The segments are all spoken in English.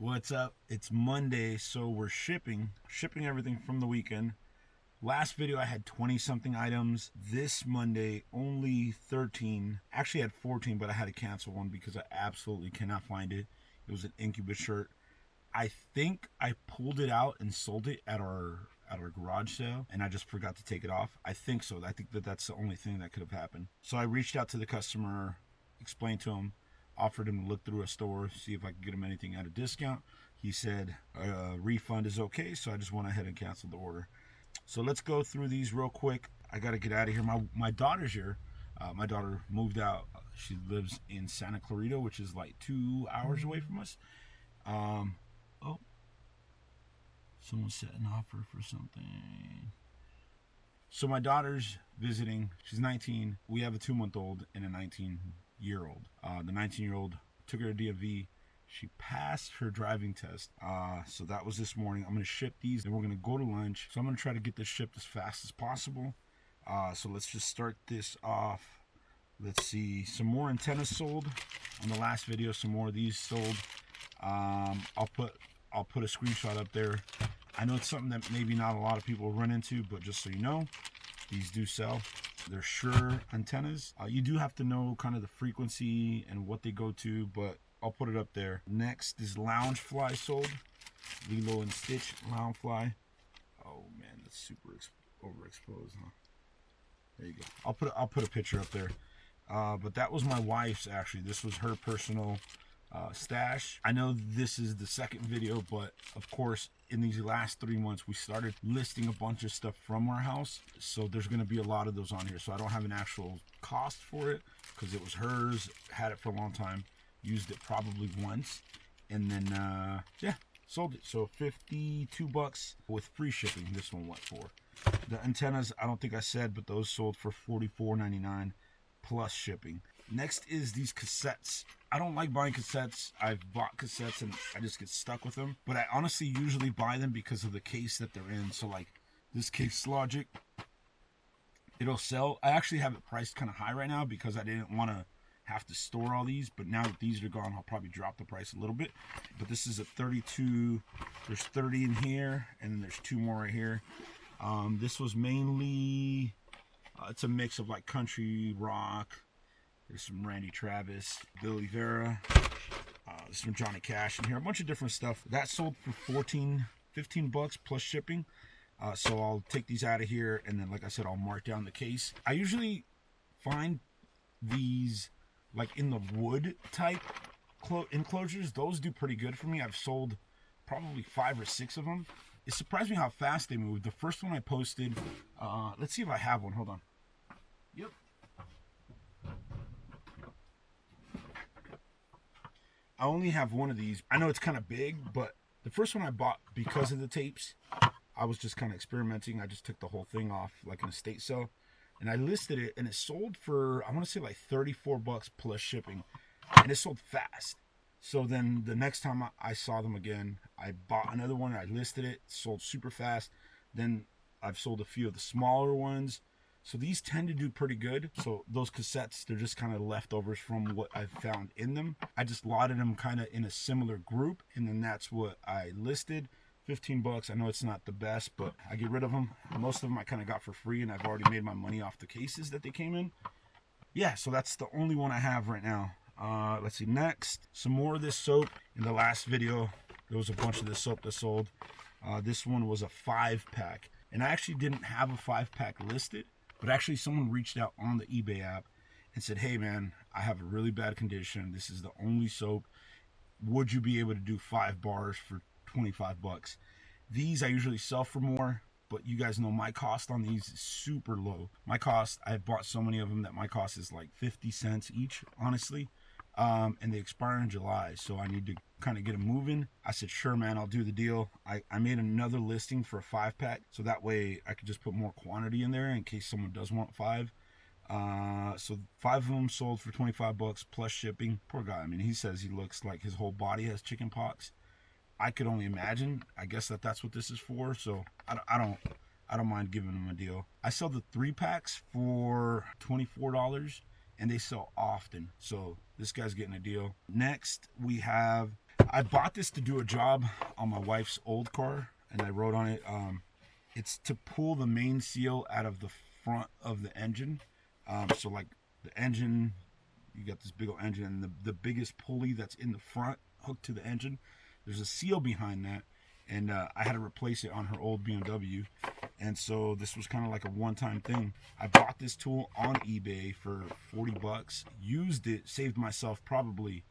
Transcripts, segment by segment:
What's up? It's Monday, so we're shipping everything from the weekend. Last video I had 20 something items. This Monday only 13. Actually I had 14, but I had to cancel one because I absolutely cannot find it. It was an Incubus shirt. I think I pulled it out and sold it at our garage sale, and I just forgot to take it off. I think so. I think that's the only thing that could have happened. So I reached out to the customer, explained to him, offered him to look through a store, see if I could get him anything at a discount. He said refund is okay, so I just went ahead and canceled the order. So let's go through these real quick. I got to get out of here. My daughter's here. My daughter moved out. She lives in Santa Clarita, which is like 2 hours away from us. Oh, someone set an offer for something. So my daughter's visiting. She's 19. We have a 2-month-old and a 19-year-old. The 19-year-old took her to DMV. She passed her driving test. So that was this morning. I'm going to ship these, and we're going to go to lunch. So I'm going to try to get this shipped as fast as possible. So let's just start this off. Let's see. Some more antennas sold on the last video. Some more of these sold. I'll put a screenshot up there. I know it's something that maybe not a lot of people run into, but just so you know, these do sell. They're Shure antennas. You do have to know kind of the frequency and what they go to, but I'll put it up there. Next is lounge fly sold. Lilo and Stitch lounge fly. Oh man, that's super overexposed, huh? There you go. I'll put a picture up there. But that was my wife's actually. This was her personal stash. I know this is the second video, but of course in these last 3 months we started listing a bunch of stuff from our house, so there's going to be a lot of those on here. So I don't have an actual cost for it because it was hers, had it for a long time, used it probably once, and then yeah, sold it. So $52 with free shipping. This one went for. The antennas, I don't think I said, but those sold for $44.99 plus shipping. Next is these cassettes. I don't like buying cassettes. I've bought cassettes and I just get stuck with them. But I honestly usually buy them because of the case that they're in. So like this Case Logic, it'll sell. I actually have it priced kind of high right now because I didn't want to have to store all these. But now that these are gone, I'll probably drop the price a little bit. But this is a 32. There's 30 in here, and then there's 2 more right here. This was mainly, it's a mix of like country, rock. There's some Randy Travis, Billy Vera, there's some Johnny Cash in here, a bunch of different stuff. That sold for $15 plus shipping. So I'll take these out of here, and then like I said, I'll mark down the case. I usually find these like in the wood type enclosures. Those do pretty good for me. I've sold probably 5 or 6 of them. It surprised me how fast they moved. The first one I posted, let's see if I have one. Hold on. Yep. I only have one of these. I know it's kind of big, but the first one I bought because of the tapes, I was just kind of experimenting. I just took the whole thing off like an estate sale, and I listed it, and it sold for, I want to say like $34 plus shipping, and it sold fast. So then the next time I saw them again, I bought another one. I listed it, sold super fast. Then I've sold a few of the smaller ones. So these tend to do pretty good. So those cassettes, they're just kind of leftovers from what I've found in them. I just lotted them kind of in a similar group, and then that's what I listed. $15. I know it's not the best, but I get rid of them. Most of them I kind of got for free, and I've already made my money off the cases that they came in. Yeah, so that's the only one I have right now. Let's see, next, some more of this soap. In the last video, there was a bunch of this soap that sold. This one was a 5-pack, and I actually didn't have a 5-pack listed. But actually someone reached out on the eBay app and said, hey man, I have a really bad condition. This is the only soap. Would you be able to do 5 bars for $25? These I usually sell for more, but you guys know my cost on these is super low. My cost, I've bought so many of them that my cost is like 50 cents each, honestly. And they expire in July, so I need to kind of get them moving. I said, sure man, I'll do the deal. I made another listing for a 5-pack, so that way I could just put more quantity in there in case someone does want 5. So 5 of them sold for $25 plus shipping. Poor guy. I mean, he says he looks like his whole body has chicken pox. I could only imagine. I guess that's what this is for. So I don't mind giving him a deal. I sell the 3-packs for $24. And they sell often, so this guy's getting a deal. Next, we have I bought this to do a job on my wife's old car, and I wrote on it, it's to pull the main seal out of the front of the engine. So like the engine, you got this big old engine, and the biggest pulley that's in the front hooked to the engine, there's a seal behind that, and I had to replace it on her old BMW. And so this was kind of like a one-time thing. I bought this tool on eBay for 40 bucks, used it, saved myself probably,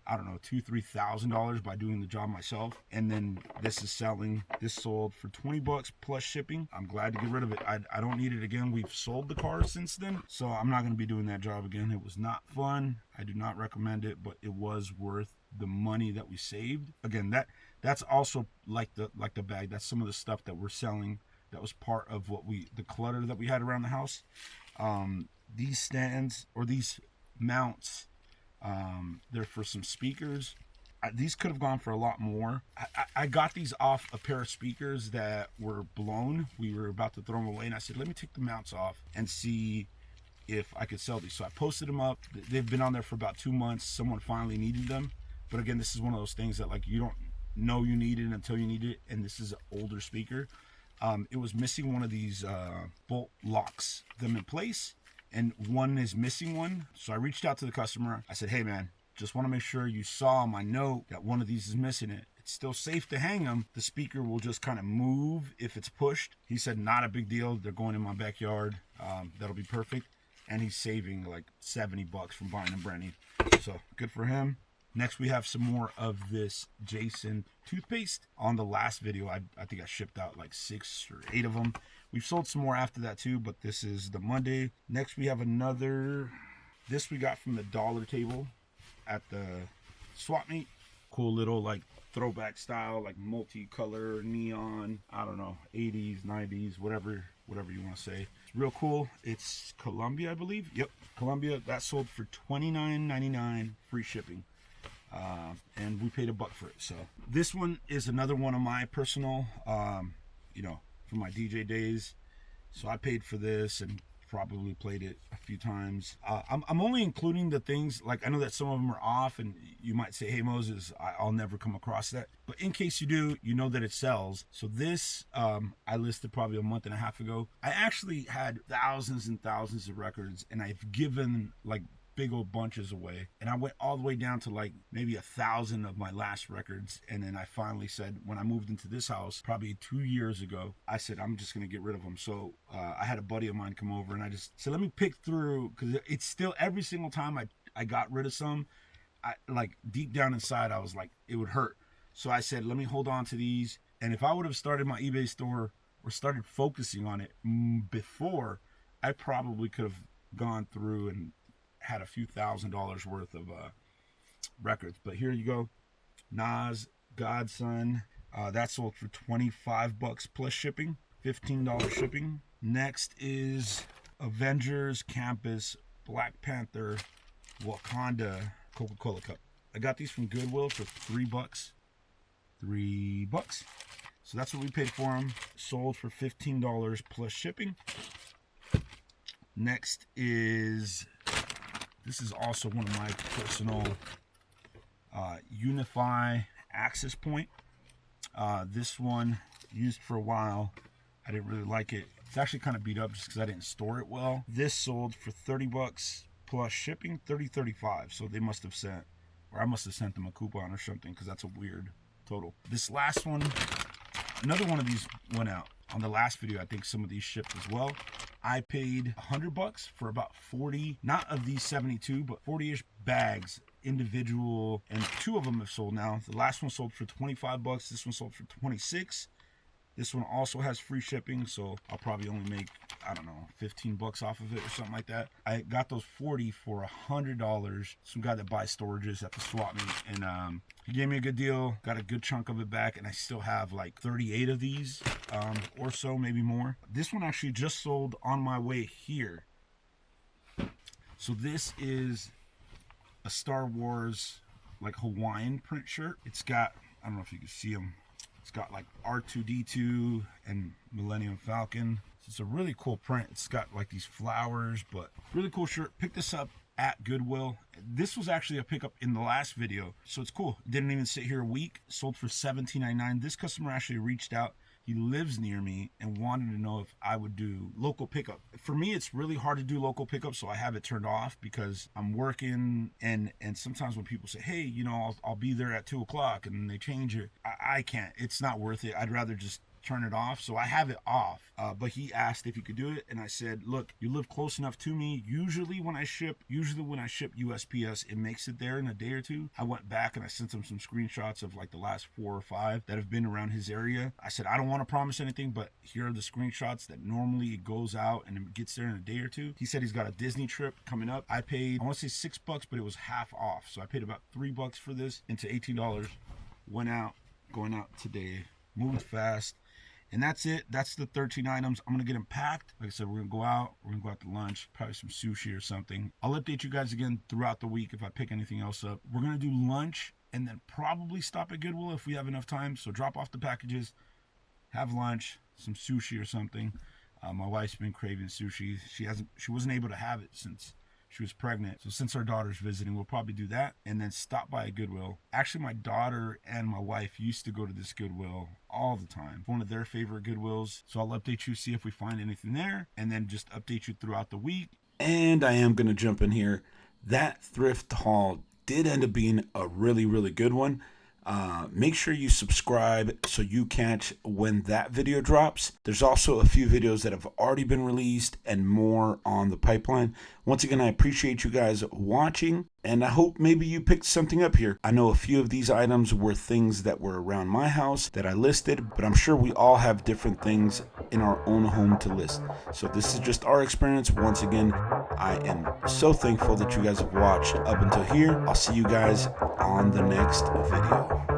I don't know, $2,000-3,000 by doing the job myself. And then this sold for 20 bucks plus shipping. I'm glad to get rid of it. I don't need it again. We've sold the car since then, so I'm not going to be doing that job again. It was not fun. I do not recommend it, but it was worth the money that we saved. Again, that's also like the bag. That's some of the stuff that we're selling. That was part of the clutter that we had around the house. These stands or these mounts, they're for some speakers. These could have gone for a lot more. I got these off a pair of speakers that were blown. We were about to throw them away, and I said, let me take the mounts off and see if I could sell these. So I posted them up. They've been on there for about 2 months. Someone finally needed them. But again, this is one of those things that like you don't know you need it until you need it, and this is an older speaker. It was missing one of these bolt locks them in place, and one is missing one. So I reached out to the customer. I said, hey man, just want to make sure you saw my note that one of these is missing it. It's still safe to hang them. The speaker will just kind of move if it's pushed. He said, not a big deal. They're going in my backyard. That'll be perfect. And he's saving like 70 bucks from buying them brand new. So good for him. Next, we have some more of this Jason toothpaste. On the last video, I think I shipped out like 6 or 8 of them. We've sold some more after that too, but this is the Monday. Next, we have another. This we got from the dollar table at the swap meet. Cool little like throwback style, like multicolor, neon, I don't know, 80s, 90s, whatever you want to say. It's real cool. It's Columbia, I believe. Yep, Columbia. That sold for $29.99, free shipping. And we paid $1 for it. So this one is another one of my personal, from my DJ days. So I paid for this and probably played it a few times. I'm only including the things, like I know that some of them are off and you might say, hey Moses, I'll never come across that. But in case you do, you know that it sells. So this, I listed probably a month and a half ago. I actually had thousands and thousands of records, and I've given like big old bunches away, and I went all the way down to like maybe 1,000 of my last records. And then I finally said, when I moved into this house probably 2 years ago, I said I'm just gonna get rid of them. So I had a buddy of mine come over, and I just said, let me pick through, because it's still, every single time I got rid of some, I like deep down inside I was like, it would hurt. So I said, let me hold on to these. And if I would have started my eBay store or started focusing on it before, I probably could have gone through and had a few $1,000s worth of records. But here you go. Nas, Godson, that sold for 25 bucks plus shipping, $15 shipping. Next is Avengers Campus Black Panther Wakanda Coca-Cola cup. I got these from Goodwill for $3. $3. So that's what we paid for them. Sold for $15 plus shipping. Next is, this is also one of my personal Unify access point. This one used for a while. I didn't really like it. It's actually kind of beat up just because I didn't store it well. This sold for 30 bucks plus shipping, 35. So they must have sent, or I must have sent them a coupon or something, because that's a weird total. This last one, another one of these went out. On the last video, I think some of these shipped as well. I paid 100 bucks for about 40, not of these 72, but 40-ish bags, individual, and 2 of them have sold now. The last one sold for 25 bucks. This one sold for 26. This one also has free shipping, so I'll probably only make, I don't know, 15 bucks off of it or something like that. I got those 40 for $100. Some guy that buys storages at the swap meet, and he gave me a good deal. Got a good chunk of it back, and I still have like 38 of these, or so, maybe more. This one actually just sold on my way here. So this is a Star Wars like Hawaiian print shirt. It's got, I don't know if you can see them. It's got like R2-D2 and Millennium Falcon. It's a really cool print. It's got like these flowers, but really cool shirt. Picked this up at Goodwill. This was actually a pickup in the last video, so it's cool. Didn't even sit here a week. Sold for $17.99. This customer actually reached out. He lives near me and wanted to know if I would do local pickup. For me, it's really hard to do local pickup, so I have it turned off because I'm working, and sometimes when people say, hey, you know, I'll be there at 2 o'clock, and they change it, I can't. It's not worth it. I'd rather just turn it off, so I have it off. But he asked if he could do it, and I said, look, you live close enough to me. Usually when I ship USPS, it makes it there in a day or two. I went back and I sent him some screenshots of like the last 4 or 5 that have been around his area. I said, I don't want to promise anything, but here are the screenshots that normally it goes out and it gets there in a day or two. He said he's got a Disney trip coming up. I paid, I want to say $6, but it was half off, so I paid about $3 for this into $18. Went out, going out today, moved fast. And that's it. That's the 13 items. I'm going to get them packed. Like I said, we're going to go out. We're going to go out to lunch, probably some sushi or something. I'll update you guys again throughout the week if I pick anything else up. We're going to do lunch and then probably stop at Goodwill if we have enough time. So drop off the packages, have lunch, some sushi or something. My wife's been craving sushi. She wasn't able to have it since she was pregnant. So since our daughter's visiting, we'll probably do that and then stop by a Goodwill. Actually, my daughter and my wife used to go to this Goodwill all the time. One of their favorite Goodwills. So I'll update you, see if we find anything there, and then just update you throughout the week. And I am going to jump in here. That thrift haul did end up being a really, really good one. Make sure you subscribe so you catch when that video drops. There's also a few videos that have already been released and more on the pipeline. Once again, I appreciate you guys watching, and I hope maybe you picked something up here. I know a few of these items were things that were around my house that I listed, but I'm sure we all have different things in our own home to list. So this is just our experience. Once again, I am so thankful that you guys have watched up until here. I'll see you guys on the next video.